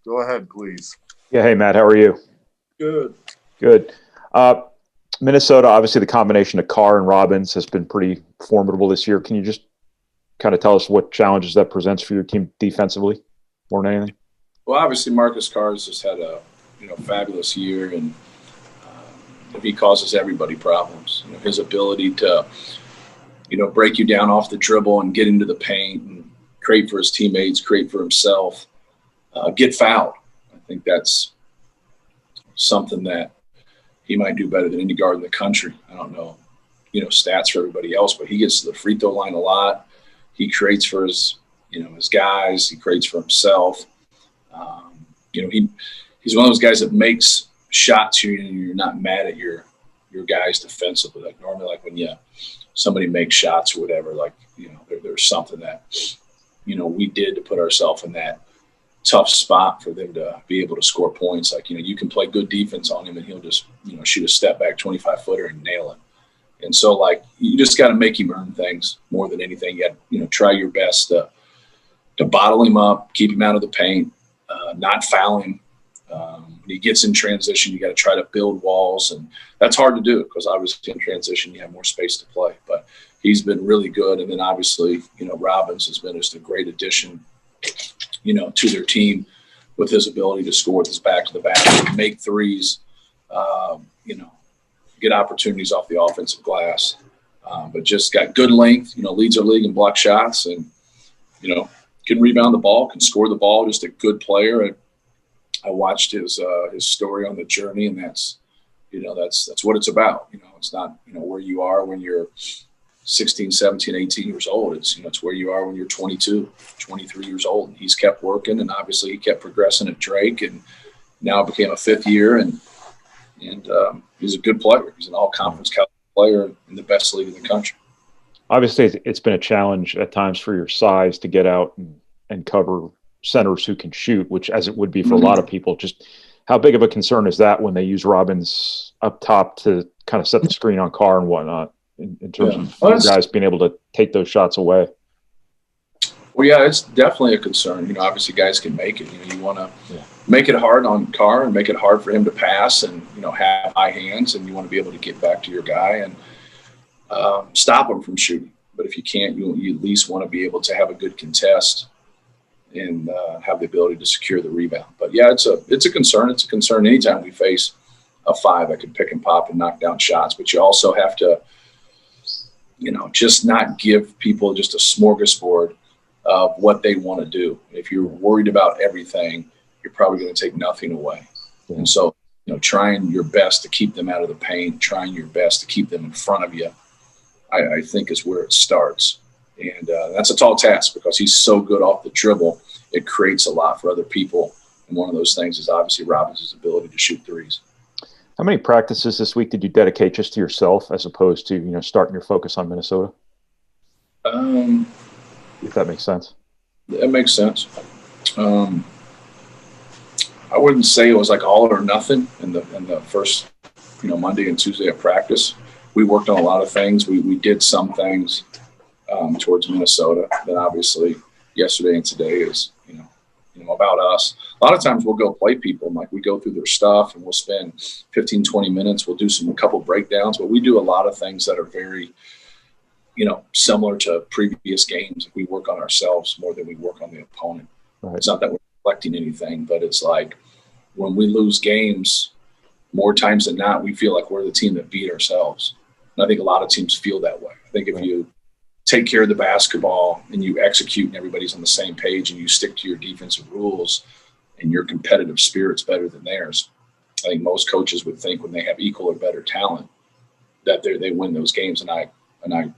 Go ahead, please. Yeah. Hey, Matt, how are you? Good. Good. Minnesota, obviously, the combination of Carr and Robbins has been pretty formidable this year. Can you just kind of tell us what challenges that presents for your team defensively more than anything? Well, obviously, Marcus Carr has just had a fabulous year, and he causes everybody problems. His ability to break you down off the dribble and get into the paint and create for his teammates, create for himself, get fouled. I think that's something that he might do better than any guard in the country. I don't know, stats for everybody else, but he gets to the free throw line a lot. He creates for his guys. He creates for himself. He's one of those guys that makes shots you're not mad at your guys defensively. Like normally, like when somebody makes shots or whatever, there's something that we did to put ourselves in that tough spot for them to be able to score points. Like you can play good defense on him and he'll just shoot a step back 25-footer and nail it. And so you just got to make him earn things more than anything. You got try your best to bottle him up, keep him out of the paint, not foul him. When he gets in transition, you got to try to build walls, and that's hard to do because obviously in transition you have more space to play. But he's been really good, and then obviously Robbins has been just a great addition, to their team with his ability to score with his back to the basket, make threes, get opportunities off the offensive glass, but just got good length. Leads our league in block shots, and can rebound the ball, can score the ball. Just a good player. I watched his story on the journey, and that's what it's about. It's not where you are when you're 16, 17, 18 years old. It's where you are when you're 22, 23 years old. And he's kept working, and obviously he kept progressing at Drake, and now became a fifth year, and he's a good player. He's an all-conference player in the best league in the country. Obviously, it's been a challenge at times for your size to get out and cover centers who can shoot, which as it would be for a lot of people. Just how big of a concern is that when they use Robbins up top to kind of set the screen on Carr and whatnot in terms of you guys being able to take those shots away? Well, yeah, it's definitely a concern. Obviously guys can make it. You want to make it hard on Carr and make it hard for him to pass and, have high hands, and you want to be able to get back to your guy and stop him from shooting. But if you can't, you at least want to be able to have a good contest and have the ability to secure the rebound. But yeah, it's a concern. It's a concern anytime we face a five that can pick and pop and knock down shots. But you also have to, just not give people just a smorgasbord of what they want to do. If you're worried about everything, you're probably going to take nothing away. Yeah. And so, trying your best to keep them out of the paint, trying your best to keep them in front of you, I think is where it starts. And that's a tall task because he's so good off the dribble. It creates a lot for other people. And one of those things is obviously Robbins' ability to shoot threes. How many practices this week did you dedicate just to yourself as opposed to, starting your focus on Minnesota? If that makes sense. That makes sense. I wouldn't say it was like all or nothing in the first, Monday and Tuesday of practice. We worked on a lot of things. We did some things towards Minnesota. Then obviously yesterday and today is, about us. A lot of times we'll go play people. Like we go through their stuff and we'll spend 15, 20 minutes. We'll do a couple breakdowns, but we do a lot of things that are very, similar to previous games. We work on ourselves more than we work on the opponent. Right. It's not that we're reflecting anything, but it's like when we lose games, more times than not, we feel like we're the team that beat ourselves. And I think a lot of teams feel that way. I think if you take care of the basketball and you execute and everybody's on the same page and you stick to your defensive rules and your competitive spirit's better than theirs, I think most coaches would think when they have equal or better talent that they win those games. And I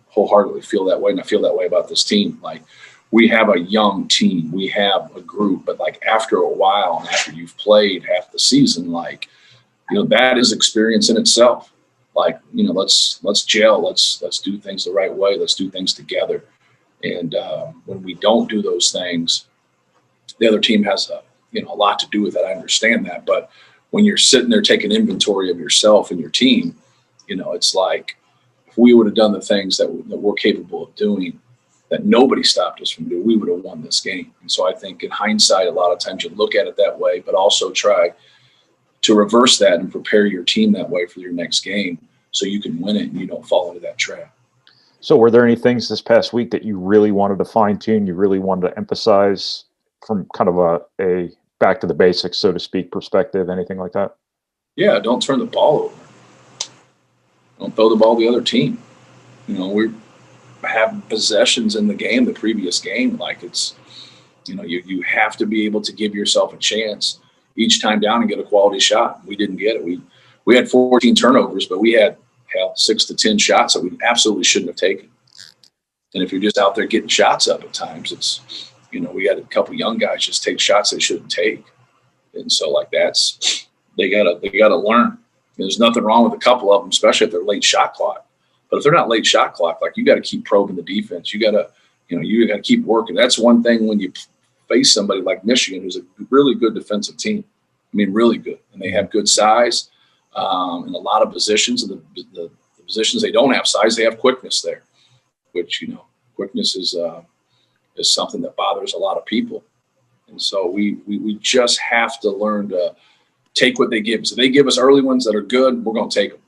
wholeheartedly feel that way. And I feel that way about this team. Like we have a young team, we have a group, but like after a while and after you've played half the season, that is experience in itself. Let's gel. Let's do things the right way. Let's do things together. And when we don't do those things, the other team has a lot to do with it. I understand that. But when you're sitting there taking inventory of yourself and your team, it's like if we would have done the things that we're capable of doing, that nobody stopped us from doing, we would have won this game. And so I think in hindsight, a lot of times you look at it that way, but also try to reverse that and prepare your team that way for your next game so you can win it and you don't fall into that trap. So were there any things this past week that you really wanted to fine tune, you really wanted to emphasize from kind of a back to the basics, so to speak, perspective, anything like that? Yeah, don't turn the ball over. Don't throw the ball to the other team. We have possessions in the game, the previous game. Like it's, you have to be able to give yourself a chance each time down and get a quality shot. We didn't get it. We had 14 turnovers, but we had 6 to 10 shots that we absolutely shouldn't have taken. And if you're just out there getting shots up at times, it's, we had a couple young guys just take shots they shouldn't take. And so like they gotta learn. There's nothing wrong with a couple of them, especially if they're late shot clock. But if they're not late shot clock, like you got to keep probing the defense. You got to keep working. That's one thing when you face somebody like Michigan, who's a really good defensive team. I mean, really good, and they have good size in a lot of positions. And the positions they don't have size, they have quickness there, which quickness is something that bothers a lot of people. And so we just have to learn to take what they give us. If they give us early ones that are good, we're going to take them,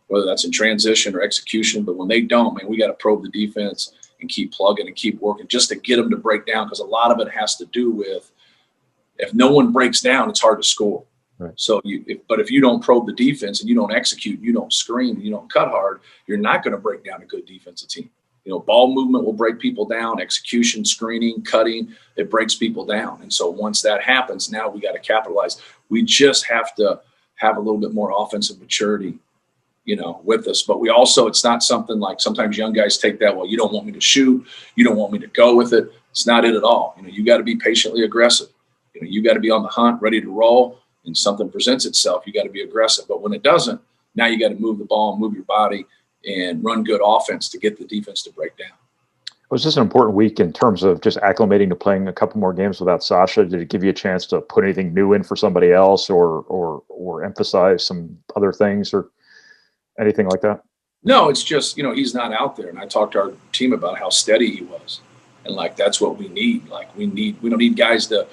whether that's in transition or execution. But when they don't, man, we got to probe the defense and keep plugging and keep working just to get them to break down, because a lot of it has to do with if no one breaks down, it's hard to score. Right. So but if you don't probe the defense and you don't execute, you don't screen, you don't cut hard, you're not going to break down a good defensive team. Ball movement will break people down, execution, screening, cutting, it breaks people down. And so once that happens, now we got to capitalize. We just have to have a little bit more offensive maturity, with us. But we also, it's not something like sometimes young guys take that, well, you don't want me to shoot, you don't want me to go with it. It's not it at all. You got to be patiently aggressive. You got to be on the hunt, ready to roll, and something presents itself, you got to be aggressive. But when it doesn't, now you got to move the ball and move your body and run good offense to get the defense to break down. Was this an important week in terms of just acclimating to playing a couple more games without Sasha? Did it give you a chance to put anything new in for somebody else or emphasize some other things or anything like that? No, it's just, he's not out there. And I talked to our team about how steady he was. And that's what we need. We don't need guys to,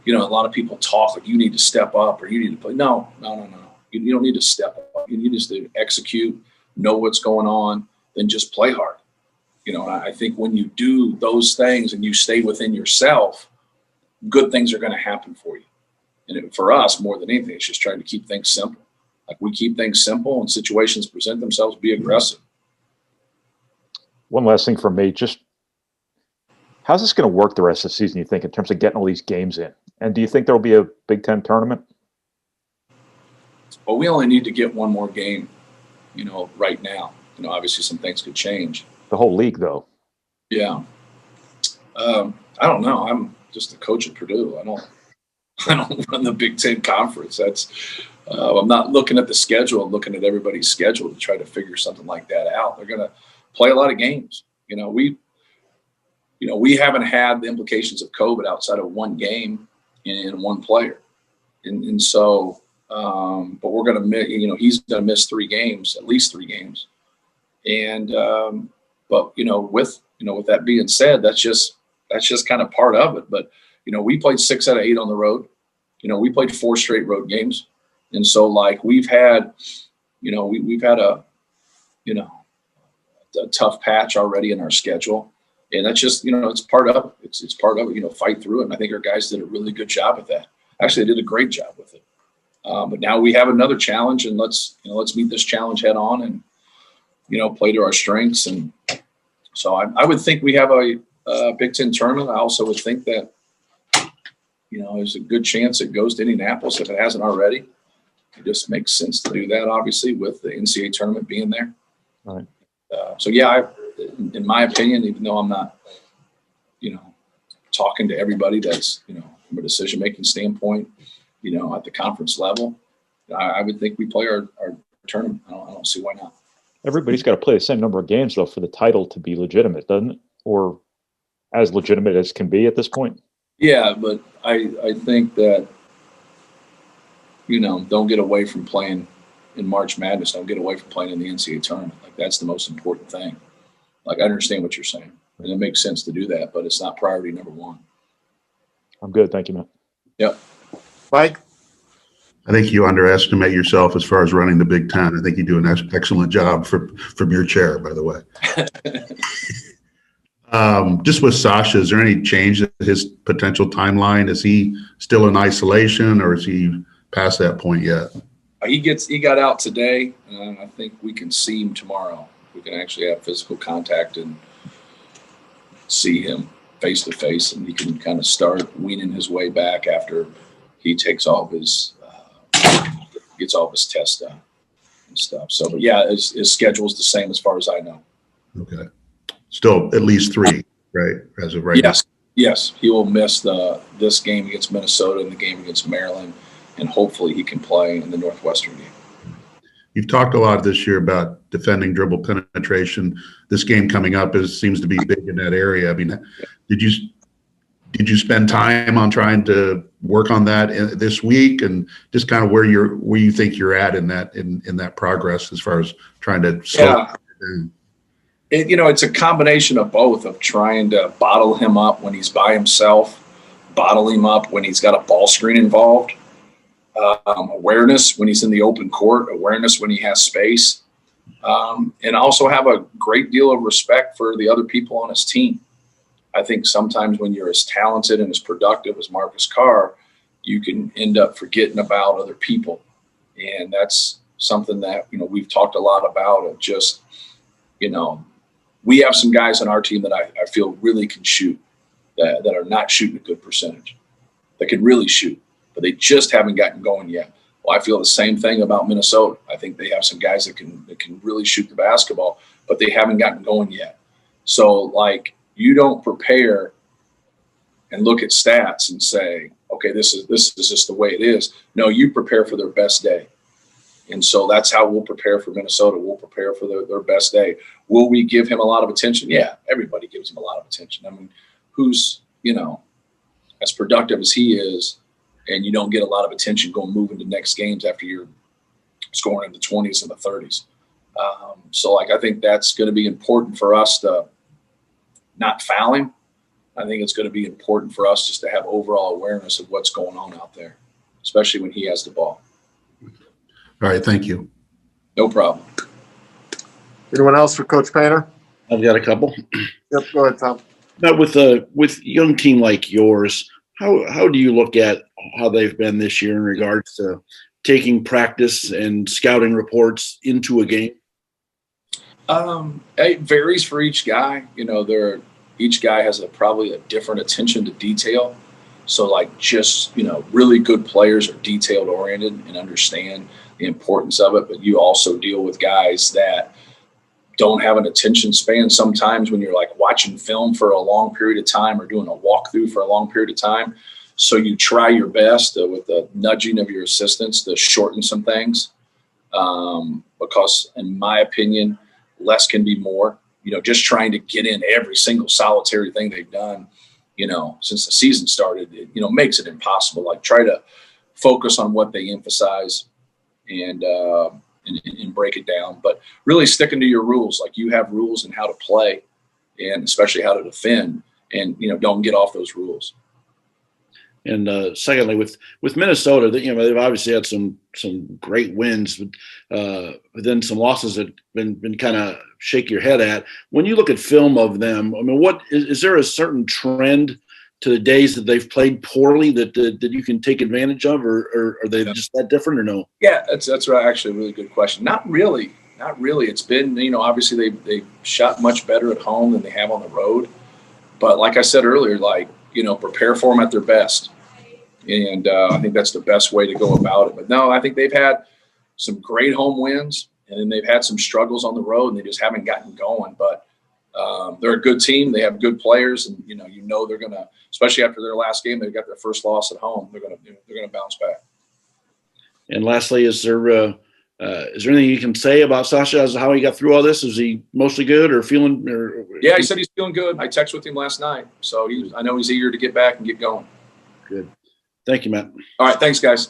a lot of people talk like you need to step up or you need to play. No. You don't need to step up. You need to execute, know what's going on, then just play hard. And I think when you do those things and you stay within yourself, good things are going to happen for you. And for us, more than anything, it's just trying to keep things simple. We keep things simple and situations present themselves, be aggressive. One last thing from me, just how's this going to work the rest of the season, you think, in terms of getting all these games in? And do you think there'll be a Big Ten tournament? Well, we only need to get one more game, right now. Obviously some things could change. The whole league, though. Yeah. I don't know. I'm just a coach at Purdue. I don't run the Big Ten conference. That's I'm not looking at the schedule. I'm looking at everybody's schedule to try to figure something like that out. They're going to play a lot of games. We haven't had the implications of COVID outside of one game and one player. And so, but we're going to miss, he's going to miss 3 games, at least 3 games. And, but, with that being said, that's just kind of part of it. But, we played 6 out of 8 on the road. We played 4 straight road games. And so we've had, we've had a tough patch already in our schedule. And that's just, it's part of it. It's part of it, fight through it. And I think our guys did a really good job at that. Actually, they did a great job with it. But now we have another challenge, and let's meet this challenge head on and, play to our strengths. And so I would think we have a Big Ten tournament. I also would think that, there's a good chance it goes to Indianapolis if it hasn't already. It just makes sense to do that, obviously, with the NCAA tournament being there. Right. So, yeah, in my opinion, even though I'm not, talking to everybody that's, from a decision-making standpoint, at the conference level, I would think we play our tournament. I don't see why not. Everybody's got to play the same number of games, though, for the title to be legitimate, doesn't it? Or as legitimate as can be at this point? Yeah, but I think that, don't get away from playing in March Madness. Don't get away from playing in the NCAA tournament. That's the most important thing. I understand what you're saying. and it makes sense to do that, but it's not priority number one. I'm good. Thank you, Matt. Yep. Mike? I think you underestimate yourself as far as running the Big Ten. I think you do an excellent job from your chair, by the way. Just with Sasha, is there any change in his potential timeline? Is he still in isolation, or is he past that point yet? He got out today, and I think we can see him tomorrow. We can actually have physical contact and see him face to face, and he can kind of start weaning his way back after he takes all of his gets all of his tests done and stuff. So, but yeah, his schedule is the same as far as I know. Okay, still at least 3, right? As of right now. Yes, he will miss this game against Minnesota and the game against Maryland, and hopefully he can play in the Northwestern game. You've talked a lot this year about defending dribble penetration. This game coming up seems to be big in that area. I mean, did you spend time on trying to work on that this week, and just kind of where you think you're at in that progress as far as trying to slow down? It's a combination of both, of trying to bottle him up when he's by himself, bottle him up when he's got a ball screen involved, awareness when he's in the open court, awareness when he has space, and also have a great deal of respect for the other people on his team. I think sometimes when you're as talented and as productive as Marcus Carr, you can end up forgetting about other people. And that's something that, we've talked a lot about, of just, we have some guys on our team that I feel really can shoot, that are not shooting a good percentage, that can really shoot, but they just haven't gotten going yet. Well, I feel the same thing about Minnesota. I think they have some guys that can really shoot the basketball, but they haven't gotten going yet. So, you don't prepare and look at stats and say, okay, this is just the way it is. No, you prepare for their best day. And so that's how we'll prepare for Minnesota. We'll prepare for their best day. Will we give him a lot of attention? Yeah, everybody gives him a lot of attention. I mean, who's, as productive as he is, and you don't get a lot of attention moving to next games after you're scoring in the 20s and the 30s. So I think that's going to be important for us to not foul him. I think it's going to be important for us just to have overall awareness of what's going on out there, especially when he has the ball. All right, thank you. No problem. Anyone else for Coach Painter? I've got a couple. Yep, go ahead, Tom. Now, with a young team like yours, how do you look at how they've been this year in regards to taking practice and scouting reports into a game? It varies for each guy. Each guy has probably a different attention to detail. So really good players are detailed oriented and understand the importance of it. But you also deal with guys that don't have an attention span sometimes when you're watching film for a long period of time or doing a walkthrough for a long period of time. So you try your best with the nudging of your assistants to shorten some things, because in my opinion, less can be more. Just trying to get in every single solitary thing they've done, since the season started, makes it impossible. Try to focus on what they emphasize and break it down, but really sticking to your rules. You have rules and how to play, and especially how to defend, and don't get off those rules. And secondly, with Minnesota, they've obviously had some great wins, but then some losses that been kind of shake your head at. When you look at film of them, I mean, what is there a certain trend to the days that they've played poorly that you can take advantage of, or are they just that different, or no? Yeah, that's actually a really good question. Not really. It's been, obviously they've shot much better at home than they have on the road. But like I said earlier, prepare for them at their best. And I think that's the best way to go about it. But no, I think they've had some great home wins, and then they've had some struggles on the road, and they just haven't gotten going. But they're a good team. They have good players, and they're going to, especially after their last game, they got their first loss at home. They're going to bounce back. And lastly, is there anything you can say about Sasha as to how he got through all this? Is he mostly good or feeling? Yeah, he said he's feeling good. I texted with him last night, so I know he's eager to get back and get going. Good. Thank you, Matt. All right, thanks, guys.